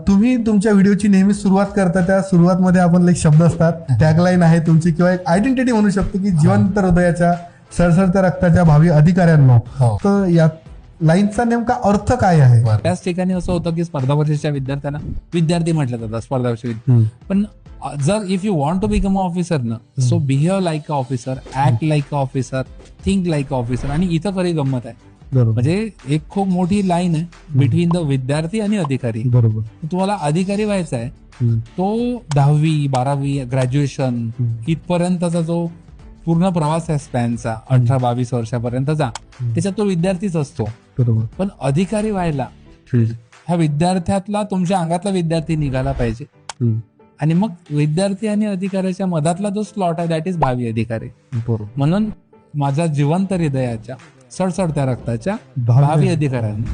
तुम्ही तुमच्या व्हिडिओची नेहमी सुरुवात करता, त्या सुरुवातमध्ये आपण एक शब्द असतात, टॅगलाईन आहे तुमची किंवा एक आयडेंटिटी म्हणू शकतो की जिवंत हृदयाच्या सळसळत्या रक्ताच्या भावी अधिकाऱ्यांनो. हो. तर या लाईनचा नेमका अर्थ काय आहे? त्याच ठिकाणी असं होतं की स्पर्धा परीक्षेच्या विद्यार्थ्यांना विद्यार्थी म्हटलं जातं, स्पर्धा परीक्षा. पण जर if you want to become a officer ना, so behave like a officer, act like a officer, think like a officer. आणि इथं खरी गंमत आहे, बरोबर म्हणजे एक खूप मोठी लाईन आहे बिटवीन द विद्यार्थी आणि अधिकारी. बरोबर. तुम्हाला अधिकारी व्हायचा आहे, तो 10वी 12वी ग्रॅज्युएशन इथपर्यंतचा जो पूर्ण प्रवास आहे स्पॅनचा, 18-22 वर्षापर्यंतचा, त्याच्यात तो विद्यार्थीच असतो. बरोबर. पण अधिकारी व्हायला ह्या विद्यार्थ्यातला तुमच्या अंगातला विद्यार्थी निघाला पाहिजे. आणि मग विद्यार्थी आणि अधिकाऱ्याच्या मधातला जो स्लॉट आहे दॅट इज भावी अधिकारी. बरोबर. म्हणून माझ्या जिवंत हृदयाच्या सडसडत्या रक्ताच्या भावी अधिकाऱ्यांना